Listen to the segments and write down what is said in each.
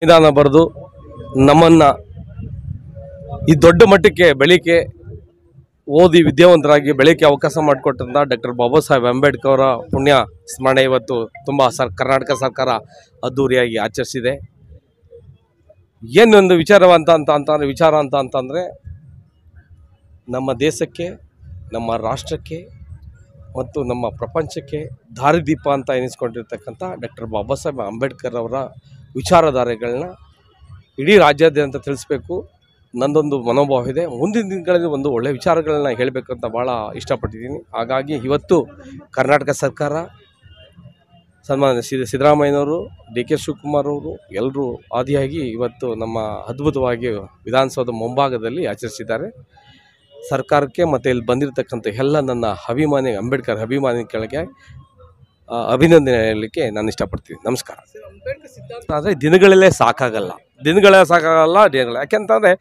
ಸಂವಿಧಾನ ಬರೆದು ನಮ್ಮನ್ನು ಈ ದೊಡ್ಡ ಮಟ್ಟಕ್ಕೆ ಬೆಳೀಕೆ ಓದಿ ವಿದ್ಯಾವಂತರಾಗಿ ಬೆಳೀಕೆ ಅವಕಾಶ ಮಾಡಿಕೊಟ್ಟಂಥ ಡಾಕ್ಟರ್ ಬಾಬಾ ಸಾಹೇಬ್ ಅಂಬೇಡ್ಕರ್ ಅವರ ಪುಣ್ಯ ಸ್ಮರಣೆ ಇವತ್ತು ತುಂಬ ಕರ್ನಾಟಕ ಸರ್ಕಾರ ಅದ್ಧೂರಿಯಾಗಿ ಆಚರಿಸಿದೆ. ಏನೊಂದು ವಿಚಾರ ಅಂತಂದರೆ ನಮ್ಮ ದೇಶಕ್ಕೆ, ನಮ್ಮ ರಾಷ್ಟ್ರಕ್ಕೆ ಮತ್ತು ನಮ್ಮ ಪ್ರಪಂಚಕ್ಕೆ ದಾರಿದೀಪ ಅಂತ ಎನಿಸ್ಕೊಂಡಿರ್ತಕ್ಕಂಥ ಡಾಕ್ಟರ್ ಬಾಬಾ ಸಾಹೇಬ್ ಅಂಬೇಡ್ಕರ್ ಅವರ ವಿಚಾರಧಾರೆಗಳನ್ನ ಇಡೀ ರಾಜ್ಯಾದ್ಯಂತ ತಿಳಿಸ್ಬೇಕು ನನ್ನದೊಂದು ಮನೋಭಾವ ಇದೆ. ಮುಂದಿನ ದಿನಗಳಲ್ಲಿ ಒಂದು ಒಳ್ಳೆಯ ವಿಚಾರಗಳನ್ನ ಹೇಳಬೇಕು ಅಂತ ಭಾಳ ಇಷ್ಟಪಟ್ಟಿದ್ದೀನಿ. ಹಾಗಾಗಿ ಇವತ್ತು ಕರ್ನಾಟಕ ಸರ್ಕಾರ, ಸನ್ಮಾನ್ಯ ಸಿದ್ದರಾಮಯ್ಯನವರು, ಡಿ ಕೆ ಶಿವಕುಮಾರ್ ಅವರು ಎಲ್ಲರೂ ಆದಿಯಾಗಿ ಇವತ್ತು ನಮ್ಮ ಅದ್ಭುತವಾಗಿ ವಿಧಾನಸೌಧ ಮುಂಭಾಗದಲ್ಲಿ ಆಚರಿಸಿದ್ದಾರೆ. ಸರ್ಕಾರಕ್ಕೆ ಮತ್ತು ಇಲ್ಲಿ ಬಂದಿರತಕ್ಕಂಥ ಎಲ್ಲ ನನ್ನ ಅಂಬೇಡ್ಕರ್ ಅಭಿಮಾನಿಗಳಿಗೆ ಅಭಿನಂದನೆ ಹೇಳಲಿಕ್ಕೆ ನಾನು ಇಷ್ಟಪಡ್ತೀನಿ. ನಮಸ್ಕಾರ. ಆದರೆ ದಿನಗಳಲ್ಲೇ ಸಾಕಾಗಲ್ಲ. ಯಾಕೆಂತಂದರೆ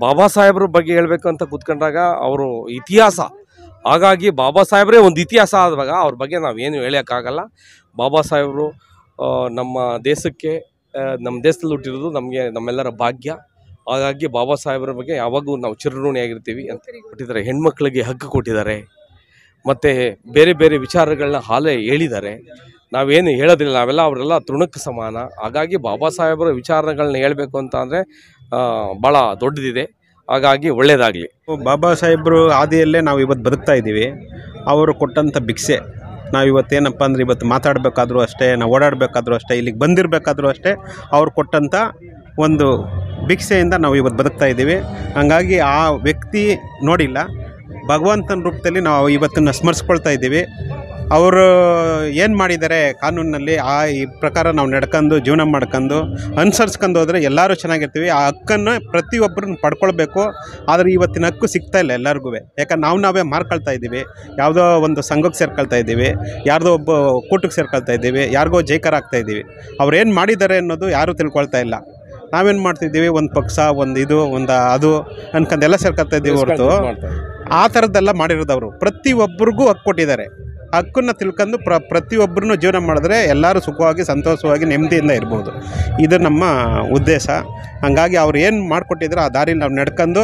ಬಾಬಾ ಸಾಹೇಬ್ರ ಬಗ್ಗೆ ಹೇಳಬೇಕು ಅಂತ ಕೂತ್ಕೊಂಡಾಗ ಅವರು ಇತಿಹಾಸ, ಹಾಗಾಗಿ ಬಾಬಾ ಸಾಹೇಬ್ರೇ ಒಂದು ಇತಿಹಾಸ ಆದಾಗ ಅವ್ರ ಬಗ್ಗೆ ನಾವೇನು ಹೇಳೋಕ್ಕಾಗಲ್ಲ. ಬಾಬಾ ಸಾಹೇಬರು ನಮ್ಮ ದೇಶಕ್ಕೆ, ನಮ್ಮ ದೇಶದಲ್ಲಿ ಹುಟ್ಟಿರೋದು ನಮ್ಮೆಲ್ಲರ ಭಾಗ್ಯ. ಹಾಗಾಗಿ ಬಾಬಾ ಸಾಹೇಬ್ರ ಬಗ್ಗೆ ಯಾವಾಗೂ ನಾವು ಚಿರಋಣಿಯಾಗಿರ್ತೀವಿ ಅಂತ ಕೊಟ್ಟಿದ್ದಾರೆ. ಹೆಣ್ಮಕ್ಳಿಗೆ ಹಕ್ಕು ಕೊಟ್ಟಿದ್ದಾರೆ, ಮತ್ತು ಬೇರೆ ಬೇರೆ ವಿಚಾರಗಳನ್ನ ಹೇಳಿದ್ದಾರೆ. ನಾವೇನು ಹೇಳೋದಿಲ್ಲ, ಅವರೆಲ್ಲ ತೃಣಕ್ಕೆ ಸಮಾನ. ಹಾಗಾಗಿ ಬಾಬಾ ಸಾಹೇಬರ ವಿಚಾರಗಳನ್ನ ಹೇಳಬೇಕು ಅಂತ ಅಂದರೆ ಭಾಳ ದೊಡ್ಡದಿದೆ. ಹಾಗಾಗಿ ಒಳ್ಳೆಯದಾಗಲಿ. ಬಾಬಾ ಸಾಹೇಬರು ಹಾದಿಯಲ್ಲೇ ನಾವು ಇವತ್ತು ಬದುಕ್ತಾ ಇದ್ದೀವಿ. ಅವರು ಕೊಟ್ಟಂಥ ಭಿಕ್ಷೆ ನಾವು ಇವತ್ತೇನಪ್ಪ ಅಂದರೆ ಇವತ್ತು ಮಾತಾಡಬೇಕಾದ್ರೂ ಅಷ್ಟೇ, ನಾವು ಓಡಾಡಬೇಕಾದ್ರೂ ಅಷ್ಟೇ, ಇಲ್ಲಿಗೆ ಬಂದಿರಬೇಕಾದ್ರೂ ಅಷ್ಟೇ ಅವ್ರು ಕೊಟ್ಟಂಥ ಒಂದು ಭಿಕ್ಷೆಯಿಂದ ನಾವು ಇವತ್ತು ಬದುಕ್ತಾ ಇದ್ದೀವಿ. ಹಾಗಾಗಿ ಆ ವ್ಯಕ್ತಿ ನೋಡಿಲ್ಲ, ಭಗವಂತನ ರೂಪದಲ್ಲಿ ನಾವು ಇವತ್ತನ್ನು ಸ್ಮರಿಸ್ಕೊಳ್ತಾ ಇದ್ದೀವಿ. ಅವರು ಏನು ಮಾಡಿದ್ದಾರೆ ಕಾನೂನಿನಲ್ಲಿ ಈ ಪ್ರಕಾರ ನಾವು ನಡ್ಕೊಂಡು ಜೀವನ ಮಾಡ್ಕೊಂಡು ಅನುಸರಿಸ್ಕೊಂಡು ಹೋದರೆ ಎಲ್ಲರೂ ಚೆನ್ನಾಗಿರ್ತೀವಿ. ಆ ಹಕ್ಕನ್ನು ಪ್ರತಿಯೊಬ್ಬರನ್ನ ಪಡ್ಕೊಳ್ಬೇಕು. ಆದರೆ ಇವತ್ತಿನ ಹಕ್ಕು ಸಿಗ್ತಾಯಿಲ್ಲ ಎಲ್ಲರಿಗೂ. ಯಾಕಂದ್ರೆ ನಾವೇ ಮಾರ್ಕೊಳ್ತಾ ಇದ್ದೀವಿ, ಯಾವುದೋ ಒಂದು ಸಂಘಕ್ಕೆ ಸೇರ್ಕೊಳ್ತಾ ಇದ್ದೀವಿ, ಯಾರ್ದೋ ಒಬ್ಬ ಕೂಟಕ್ಕೆ ಸೇರ್ಕೊಳ್ತಾ ಇದ್ದೀವಿ, ಯಾರಿಗೋ ಜೈಕಾರ ಆಗ್ತಾಯಿದ್ದೀವಿ. ಅವ್ರು ಏನು ಮಾಡಿದ್ದಾರೆ ಅನ್ನೋದು ಯಾರೂ ತಿಳ್ಕೊಳ್ತಾ ಇಲ್ಲ. ನಾವೇನು ಮಾಡ್ತಿದ್ದೀವಿ, ಒಂದು ಪಕ್ಷ, ಒಂದು ಅದು ಅನ್ಕೊಂಡೆಲ್ಲ ಸೇರ್ಕೊಳ್ತಾ ಇದ್ದೀವಿ ಹೊರತು ಆ ಥರದ್ದೆಲ್ಲ ಮಾಡಿರೋದವರು. ಪ್ರತಿಯೊಬ್ಬರಿಗೂ ಹಕ್ಕು ಕೊಟ್ಟಿದ್ದಾರೆ. ಹಕ್ಕನ್ನು ತಿಳ್ಕೊಂಡು ಪ್ರತಿಯೊಬ್ಬರನ್ನು ಜೀವನ ಮಾಡಿದ್ರೆ ಎಲ್ಲರೂ ಸುಖವಾಗಿ, ಸಂತೋಷವಾಗಿ, ನೆಮ್ಮದಿಯಿಂದ ಇರ್ಬೋದು. ಇದು ನಮ್ಮ ಉದ್ದೇಶ. ಹಾಗಾಗಿ ಅವ್ರು ಏನು ಮಾಡಿಕೊಟ್ಟಿದ್ರೆ ಆ ದಾರಿಲಿ ನಾವು ನಡ್ಕೊಂಡು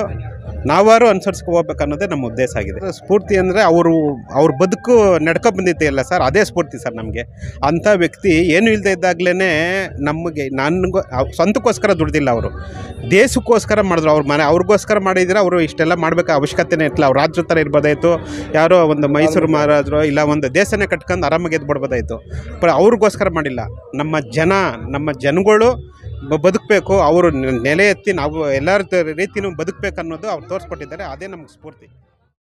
ನಾವಾರು ಅನುಸರಿಸ್ಕೊ ಹೋಗ್ಬೇಕು ಅನ್ನೋದೇ ನಮ್ಮ ಉದ್ದೇಶ ಆಗಿದೆ. ಸ್ಫೂರ್ತಿ ಅಂದರೆ ಅವ್ರ ಬದುಕು ನಡ್ಕೊ ಬಂದಿದ್ದೆಯಲ್ಲ ಸರ್, ಅದೇ ಸ್ಫೂರ್ತಿ ಸರ್ ನಮಗೆ. ಅಂಥ ವ್ಯಕ್ತಿ ಏನೂ ಇಲ್ಲದೆ ಇದ್ದಾಗಲೇ ನನಗೂ ಸ್ವಂತಕ್ಕೋಸ್ಕರ ದುಡ್ದಿಲ್ಲ, ಅವರು ದೇಶಕ್ಕೋಸ್ಕರ ಮಾಡಿದ್ರು. ಅವ್ರಿಗೋಸ್ಕರ ಮಾಡಿದರೆ ಅವರು ಇಷ್ಟೆಲ್ಲ ಮಾಡಬೇಕು ಅವಶ್ಯಕತೆನೇ ಇರಲಿಲ್ಲ. ಅವ್ರು ರಾಜ್ರ ಥರ ಇರ್ಬೋದಾಯಿತು, ಯಾರೋ ಒಂದು ಮೈಸೂರು ಮಹಾರಾಜರು ಇಲ್ಲ ಒಂದು ದೇಶನೇ ಕಟ್ಕೊಂಡು ಆರಾಮಾಗಿ ಎದ್ಬಿಡ್ಬೋದಾಯಿತು. ಅವ್ರಿಗೋಸ್ಕರ ಮಾಡಿಲ್ಲ. ನಮ್ಮ ಜನಗಳು ಬದುಕಬೇಕು, ಅವರು ನೆಲೆ ಎತ್ತಿ ನಾವು ಎಲ್ಲರ ರೀತಿಯೂ ಬದುಕಬೇಕು ಅನ್ನೋದು ಅವ್ರು ತೋರಿಸ್ಕೊಟ್ಟಿದ್ದಾರೆ. ಅದೇ ನಮಗೆ ಸ್ಫೂರ್ತಿ.